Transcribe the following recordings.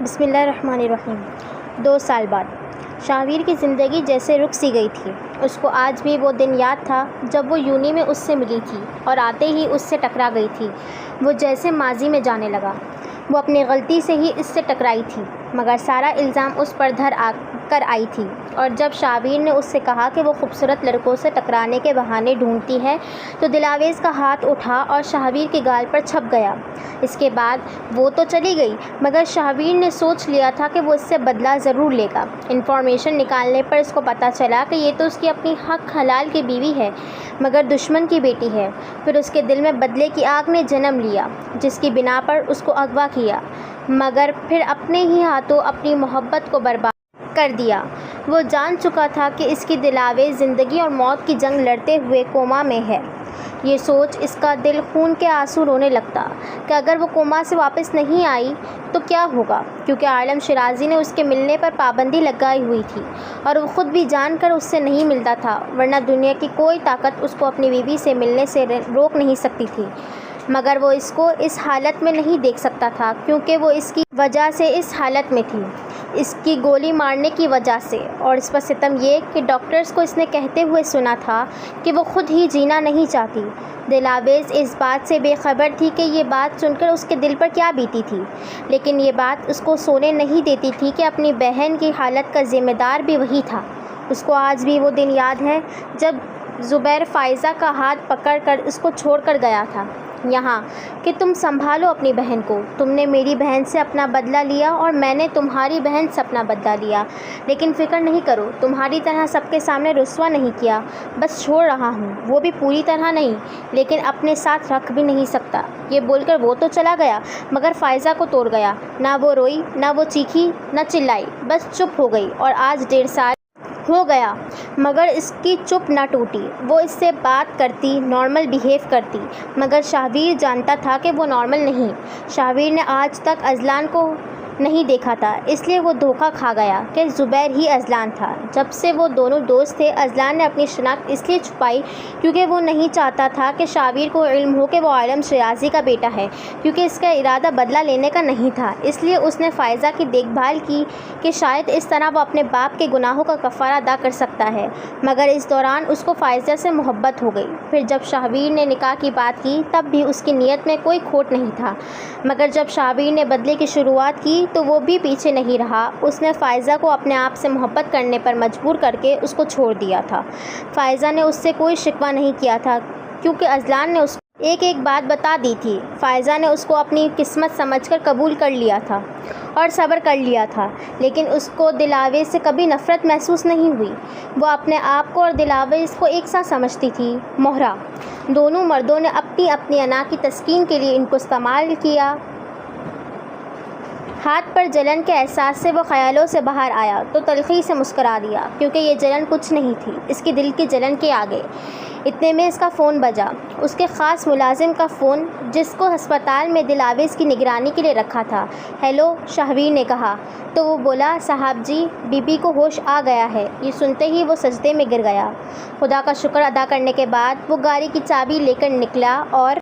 بسم اللہ الرحمن الرحیم۔ 2 سال بعد شاہویر کی زندگی جیسے رک سی گئی تھی۔ اس کو آج بھی وہ دن یاد تھا جب وہ یونی میں اس سے ملی تھی اور آتے ہی اس سے ٹکرا گئی تھی۔ وہ جیسے ماضی میں جانے لگا۔ وہ اپنی غلطی سے ہی اس سے ٹکرائی تھی، مگر سارا الزام اس پر دھر کر آئی تھی۔ اور جب شاہویر نے اس سے کہا کہ وہ خوبصورت لڑکوں سے ٹکرانے کے بہانے ڈھونڈتی ہے تو دلاویز کا ہاتھ اٹھا اور شاہویر کے گال پر چھپ گیا۔ اس کے بعد وہ تو چلی گئی، مگر شاہویر نے سوچ لیا تھا کہ وہ اس سے بدلہ ضرور لے گا۔ انفارمیشن نکالنے پر اس کو پتہ چلا کہ یہ تو اس کی اپنی حق حلال کی بیوی ہے، مگر دشمن کی بیٹی ہے۔ پھر اس کے دل میں بدلے کی آگ نے جنم لیا، جس کی بنا پر اس کو اغوا کیا، مگر پھر اپنے ہی ہاتھوں اپنی محبت کو برباد کر دیا۔ وہ جان چکا تھا کہ اس کی دلاویز زندگی اور موت کی جنگ لڑتے ہوئے کوما میں ہے۔ یہ سوچ اس کا دل خون کے آنسو رونے لگتا کہ اگر وہ کوما سے واپس نہیں آئی تو کیا ہوگا، کیونکہ عالم شیرازی نے اس کے ملنے پر پابندی لگائی ہوئی تھی اور وہ خود بھی جان کر اس سے نہیں ملتا تھا، ورنہ دنیا کی کوئی طاقت اس کو اپنی بیوی سے ملنے سے روک نہیں سکتی تھی۔ مگر وہ اس کو اس حالت میں نہیں دیکھ سکتا تھا، کیونکہ وہ اس کی وجہ سے اس حالت میں تھی، اس کی گولی مارنے کی وجہ سے۔ اور اس پر ستم یہ کہ ڈاکٹرز کو اس نے کہتے ہوئے سنا تھا کہ وہ خود ہی جینا نہیں چاہتی۔ دلاویز اس بات سے بے خبر تھی کہ یہ بات سن کر اس کے دل پر کیا بیتی تھی، لیکن یہ بات اس کو سونے نہیں دیتی تھی کہ اپنی بہن کی حالت کا ذمہ دار بھی وہی تھا۔ اس کو آج بھی وہ دن یاد ہے جب زبیر فائزہ کا ہاتھ پکڑ کر اس کو چھوڑ کر گیا تھا یہاں کہ تم سنبھالو اپنی بہن کو۔ تم نے میری بہن سے اپنا بدلہ لیا اور میں نے تمہاری بہن سے اپنا بدلہ لیا، لیکن فکر نہیں کرو، تمہاری طرح سب کے سامنے رسوا نہیں کیا، بس چھوڑ رہا ہوں، وہ بھی پوری طرح نہیں، لیکن اپنے ساتھ رکھ بھی نہیں سکتا۔ یہ بول کر وہ تو چلا گیا، مگر فائزہ کو توڑ گیا۔ نہ وہ روئی، نہ وہ چیخی، نہ چلائی، بس چپ ہو گئی۔ اور آج 1.5 سال ہو گیا، مگر اس کی چپ نہ ٹوٹی۔ وہ اس سے بات کرتی، نارمل بیہیو کرتی، مگر شاہویر جانتا تھا کہ وہ نارمل نہیں۔ شاہویر نے آج تک اذلان کو نہیں دیکھا تھا، اس لیے وہ دھوکہ کھا گیا کہ زبیر ہی اذلان تھا۔ جب سے وہ دونوں دوست تھے، اذلان نے اپنی شناخت اس لیے چھپائی کیونکہ وہ نہیں چاہتا تھا کہ شاہویر کو علم ہو کہ وہ عالم شیرازی کا بیٹا ہے، کیونکہ اس کا ارادہ بدلہ لینے کا نہیں تھا۔ اس لیے اس نے فائزہ کی دیکھ بھال کی کہ شاید اس طرح وہ اپنے باپ کے گناہوں کا کفارہ ادا کر سکتا ہے، مگر اس دوران اس کو فائزہ سے محبت ہو گئی۔ پھر جب شاہویر نے نکاح کی بات کی تب بھی اس کی نیت میں کوئی کھوٹ نہیں تھا، مگر جب شاہویر نے بدلے کی شروعات کی تو وہ بھی پیچھے نہیں رہا۔ اس نے فائزہ کو اپنے آپ سے محبت کرنے پر مجبور کر کے اس کو چھوڑ دیا تھا۔ فائزہ نے اس سے کوئی شکوہ نہیں کیا تھا، کیونکہ اذلان نے اس کو ایک بات بتا دی تھی۔ فائزہ نے اس کو اپنی قسمت سمجھ کر قبول کر لیا تھا اور صبر کر لیا تھا، لیکن اس کو دلاویز سے کبھی نفرت محسوس نہیں ہوئی۔ وہ اپنے آپ کو اور دلاویز کو ایک ساتھ سمجھتی تھی۔ مہرہ دونوں مردوں نے اپنی اپنی انا کی تسکین کے لیے ان کو استعمال کیا۔ ہاتھ پر جلن کے احساس سے وہ خیالوں سے باہر آیا تو تلخی سے مسکرا دیا، کیونکہ یہ جلن کچھ نہیں تھی اس کی دل کی جلن کے آگے۔ اتنے میں اس کا فون بجا، اس کے خاص ملازم کا فون، جس کو ہسپتال میں دلاویز کی نگرانی کے لیے رکھا تھا۔ ہیلو، شاہویر نے کہا تو وہ بولا، صاحب جی، بی بی کو ہوش آ گیا ہے۔ یہ سنتے ہی وہ سجدے میں گر گیا۔ خدا کا شکر ادا کرنے کے بعد وہ گاڑی کی چابی لے کر نکلا اور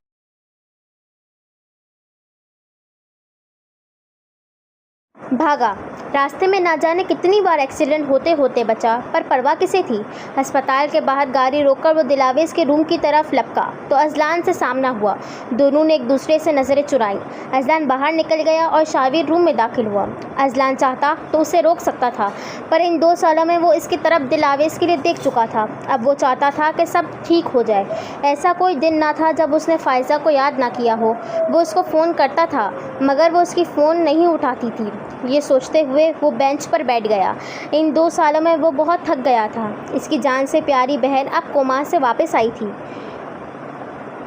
بھاگا۔ راستے میں نہ جانے کتنی بار ایکسیڈنٹ ہوتے ہوتے بچا، پر پرواہ کسے تھی۔ ہسپتال کے باہر گاڑی روک کر وہ دلاویز کے روم کی طرف لپکا تو اذلان سے سامنا ہوا۔ دونوں نے ایک دوسرے سے نظریں چرائیں۔ اذلان باہر نکل گیا اور شاہویر روم میں داخل ہوا۔ اذلان چاہتا تو اسے روک سکتا تھا، پر ان 2 سالوں میں وہ اس کی طرف دلاویز کے لیے دیکھ چکا تھا۔ اب وہ چاہتا تھا کہ سب ٹھیک ہو جائے۔ ایسا کوئی دن نہ تھا جب اس نے فائزہ کو یاد نہ کیا ہو۔ وہ اس کو فون کرتا تھا، مگر وہ اس کی فون نہیں اٹھاتی تھی۔ یہ سوچتے ہوئے وہ بینچ پر بیٹھ گیا۔ ان 2 سالوں میں وہ بہت تھک گیا تھا۔ اس کی جان سے پیاری بہن اب کوما سے واپس آئی تھی۔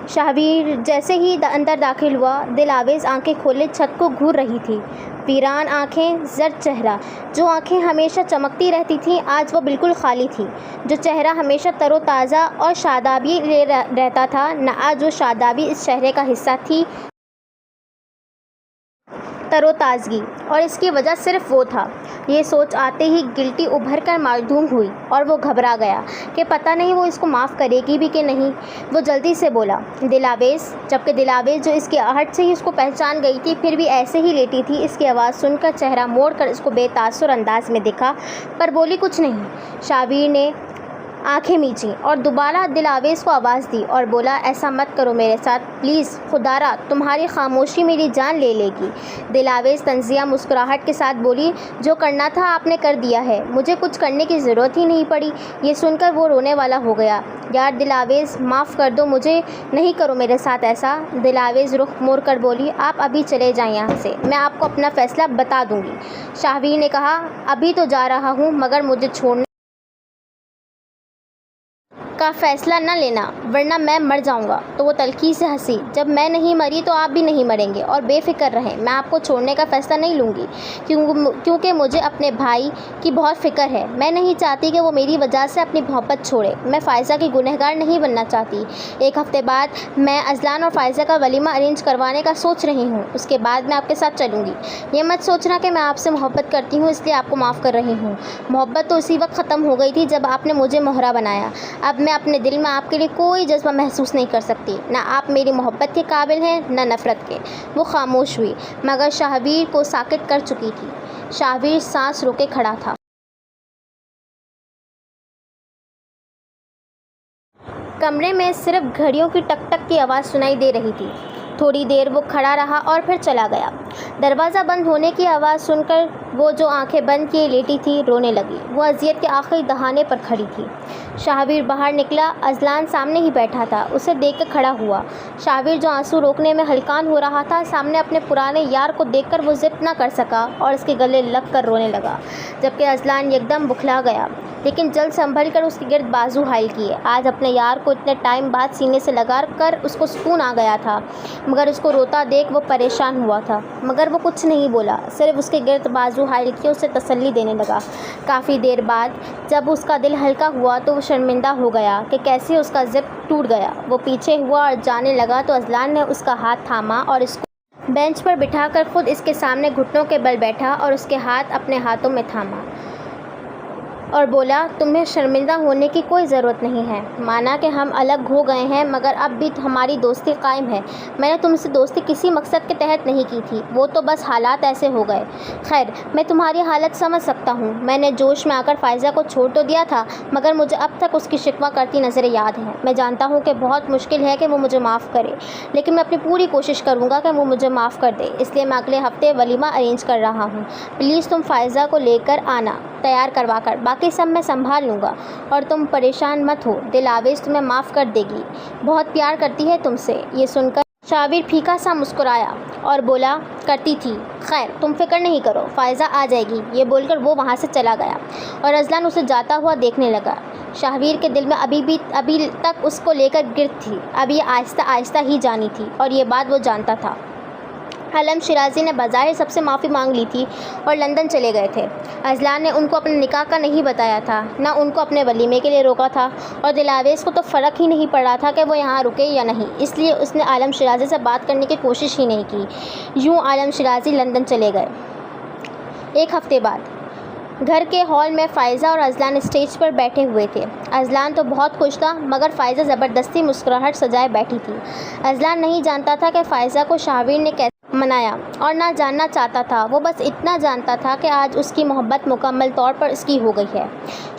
شاہویر جیسے ہی اندر داخل ہوا، دلاویز آنکھیں کھولے چھت کو گھور رہی تھی۔ ویران آنکھیں، زرد چہرہ۔ جو آنکھیں ہمیشہ چمکتی رہتی تھیں آج وہ بالکل خالی تھی۔ جو چہرہ ہمیشہ تر و تازہ اور شادابی لے رہتا تھا، نہ آج وہ شادابی اس چہرے کا حصہ تھی۔ تر و تازگی، اور اس کی وجہ صرف وہ تھا۔ یہ سوچ آتے ہی گلٹی ابھر کر معدوم ہوئی اور وہ گھبرا گیا کہ پتہ نہیں وہ اس کو معاف کرے گی بھی کہ نہیں۔ وہ جلدی سے بولا، دلاویز، جبکہ دلاویز جو اس کی آہٹ سے ہی اس کو پہچان گئی تھی پھر بھی ایسے ہی لیٹی تھی۔ اس کی آواز سن کر چہرہ موڑ کر اس کو بے تاثر انداز میں دیکھا پر بولی کچھ نہیں۔ شاویر نے آنکھیں میچیں اور دوبارہ دلاویز کو آواز دی اور بولا، ایسا مت کرو میرے ساتھ پلیز، خدا را تمہاری خاموشی میری جان لے لے گی۔ دلاویز طنزیہ مسکراہٹ کے ساتھ بولی، جو کرنا تھا آپ نے کر دیا ہے، مجھے کچھ کرنے کی ضرورت ہی نہیں پڑی۔ یہ سن کر وہ رونے والا ہو گیا۔ یار دلاویز معاف کر دو مجھے، نہیں کرو میرے ساتھ ایسا۔ دلاویز رخ موڑ کر بولی، آپ ابھی چلے جائیں یہاں سے، میں آپ کو اپنا فیصلہ بتا دوں گی۔ شاویر نے کہا، ابھی تو جا رہا ہوں مگر مجھے چھوڑنے کا فیصلہ نہ لینا ورنہ میں مر جاؤں گا۔ تو وہ تلخی سے ہنسی، جب میں نہیں مری تو آپ بھی نہیں مریں گے، اور بے فکر رہیں، میں آپ کو چھوڑنے کا فیصلہ نہیں لوں گی کیونکہ مجھے اپنے بھائی کی بہت فکر ہے۔ میں نہیں چاہتی کہ وہ میری وجہ سے اپنی محبت چھوڑے۔ میں فائزہ کی گنہگار نہیں بننا چاہتی۔ ایک ہفتے بعد میں اذلان اور فائزہ کا ولیمہ ارینج کروانے کا سوچ رہی ہوں، اس کے بعد میں آپ کے ساتھ چلوں گی۔ یہ مت سوچنا کہ میں آپ سے محبت کرتی ہوں اس لیے آپ کو معاف کر رہی ہوں۔ محبت تو اسی وقت ختم ہو گئی تھی جب آپ نے مجھے مہرہ بنایا۔ اب میں اپنے دل میں آپ کے لیے کوئی جذبہ محسوس نہیں کر سکتی، نہ آپ میری محبت کے قابل ہیں نہ نفرت کے۔ وہ خاموش ہوئی مگر شاویر کو ساکت کر چکی تھی۔ شاویر سانس روکے کھڑا تھا۔ کمرے میں صرف گھڑیوں کی ٹک ٹک کی آواز سنائی دے رہی تھی۔ تھوڑی دیر وہ کھڑا رہا اور پھر چلا گیا۔ دروازہ بند ہونے کی آواز سن کر وہ جو آنکھیں بند کیے لیٹی تھی رونے لگی۔ وہ اذیت کے آخری دہانے پر کھڑی تھی۔ شاویر باہر نکلا۔ اذلان سامنے ہی بیٹھا تھا، اسے دیکھ کر کھڑا ہوا۔ شاویر جو آنسو روکنے میں ہلکان ہو رہا تھا، سامنے اپنے پرانے یار کو دیکھ کر وہ ضد نہ کر سکا اور اس کے گلے لگ کر رونے لگا، جبکہ اذلان یکدم بکھلا گیا لیکن جلد سنبھل کر اس کے گرد بازو حائل کیے۔ آج اپنے یار کو اتنے ٹائم بعد سینے سے لگا کر اس کو سکون آ گیا تھا، مگر اس کو روتا دیکھ وہ پریشان ہوا تھا، مگر وہ کچھ نہیں بولا، صرف اس کے گرد بازو حائل کیے اسے تسلی دینے لگا۔ کافی دیر بعد جب اس کا دل ہلکا ہوا تو وہ شرمندہ ہو گیا کہ کیسے اس کا ضد ٹوٹ گیا۔ وہ پیچھے ہوا اور جانے لگا تو اذلان نے اس کا ہاتھ تھاما اور اس کو بینچ پر بٹھا کر خود اس کے سامنے گھٹنوں کے بل بیٹھا اور اس کے ہاتھ اپنے ہاتھوں میں تھاما اور بولا، تمہیں شرمندہ ہونے کی کوئی ضرورت نہیں ہے۔ مانا کہ ہم الگ ہو گئے ہیں مگر اب بھی ہماری دوستی قائم ہے۔ میں نے تم سے دوستی کسی مقصد کے تحت نہیں کی تھی، وہ تو بس حالات ایسے ہو گئے۔ خیر، میں تمہاری حالت سمجھ سکتا ہوں۔ میں نے جوش میں آ کر فائزہ کو چھوڑ تو دیا تھا مگر مجھے اب تک اس کی شکوہ کرتی نظریں یاد ہیں۔ میں جانتا ہوں کہ بہت مشکل ہے کہ وہ مجھے معاف کرے، لیکن میں اپنی پوری کوشش کروں گا کہ وہ مجھے معاف کر دے۔ اس لیے میں اگلے ہفتے ولیمہ ارینج کر رہا ہوں۔ پلیز تم فائزہ کو لے کر آنا تیار کروا کر، باقی سب میں سنبھال لوں گا، اور تم پریشان مت ہو، دلاویز تمہیں معاف کر دے گی، بہت پیار کرتی ہے تم سے۔ یہ سن کر شاویر پھیکا سا مسکرایا اور بولا، کرتی تھی، خیر تم فکر نہیں کرو، فائزہ آ جائے گی۔ یہ بول کر وہ وہاں سے چلا گیا اور اذلان اسے جاتا ہوا دیکھنے لگا۔ شاویر کے دل میں ابھی تک اس کو لے کر گرفت تھی، اب یہ آہستہ آہستہ ہی جانی تھی، اور یہ بات وہ جانتا تھا۔ علم شیرازی نے بظاہر سب سے معافی مانگ لی تھی اور لندن چلے گئے تھے۔ اذلان نے ان کو اپنے نکاح کا نہیں بتایا تھا، نہ ان کو اپنے ولیمے کے لیے روکا تھا، اور دلاویز کو تو فرق ہی نہیں پڑ رہا تھا کہ وہ یہاں رکے یا نہیں، اس لیے اس نے عالم شیرازی سے بات کرنے کی کوشش ہی نہیں کی۔ یوں عالم شیرازی لندن چلے گئے۔ ایک ہفتے بعد گھر کے ہال میں فائزہ اور اذلان اسٹیج پر بیٹھے ہوئے تھے۔ اذلان تو بہت خوش تھا مگر فائزہ زبردستی مسکراہٹ سجائے بیٹھی تھی۔ اذلان نہیں جانتا تھا کہ فائزہ کو شاویر نے کیسے منایا اور نہ جاننا چاہتا تھا، وہ بس اتنا جانتا تھا کہ آج اس کی محبت مکمل طور پر اس کی ہو گئی ہے۔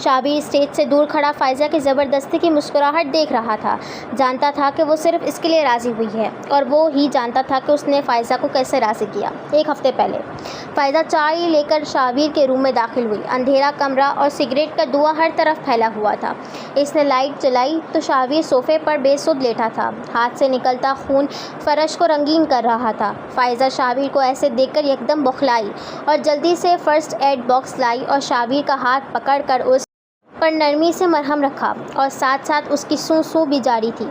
شاویر اسٹیج سے دور کھڑا فائزہ کی زبردستی کی مسکراہٹ دیکھ رہا تھا، جانتا تھا کہ وہ صرف اس کے لیے راضی ہوئی ہے، اور وہ ہی جانتا تھا کہ اس نے فائزہ کو کیسے راضی کیا۔ ایک ہفتے پہلے فائزہ چائے لے کر شاویر کے روم میں داخل ہوئی۔ اندھیرا کمرہ اور سگریٹ کا دھواں ہر طرف پھیلا ہوا تھا۔ اس نے لائٹ جلائی تو شاویر صوفے پر بے سود لیٹا تھا، ہاتھ سے نکلتا خون فرش کو رنگین کر رہا تھا۔ فائزہ شاویر کو ایسے دیکھ کر یکدم بوکھلائی اور جلدی سے فرسٹ ایڈ باکس لائی اور شاویر کا ہاتھ پکڑ کر اس پر نرمی سے مرہم رکھا اور ساتھ ساتھ اس کی سوں بھی جاری تھی۔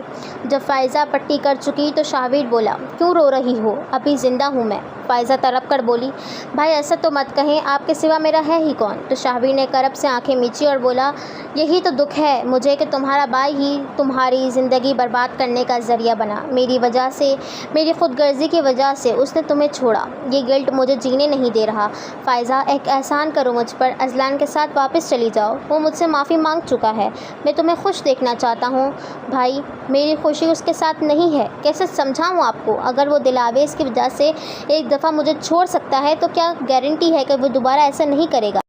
جب فائزہ پٹی کر چکی تو شاہویر بولا، کیوں رو رہی ہو؟ ابھی زندہ ہوں میں۔ فائزہ تڑپ کر بولی، بھائی ایسا تو مت کہیں، آپ کے سوا میرا ہے ہی کون؟ تو شاہویر نے کرب سے آنکھیں میچی اور بولا، یہی تو دکھ ہے مجھے کہ تمہارا بھائی ہی تمہاری زندگی برباد کرنے کا ذریعہ بنا۔ میری وجہ سے، میری خود غرضی کی وجہ سے اس نے تمہیں چھوڑا۔ یہ گلٹ مجھے جینے نہیں دے رہا۔ فائزہ ایک احسان کرو مجھ پر، اذلان کے ساتھ واپس چلی جاؤ۔ وہ مجھ سے معافی مانگ چکا ہے، میں تمہیں خوش دیکھنا چاہتا ہوں۔ بھائی میری خوشی اس کے ساتھ نہیں ہے، کیسے سمجھاؤں آپ کو؟ اگر وہ دلاویز کی وجہ سے ایک دفعہ مجھے چھوڑ سکتا ہے تو کیا گارنٹی ہے کہ وہ دوبارہ ایسا نہیں کرے گا؟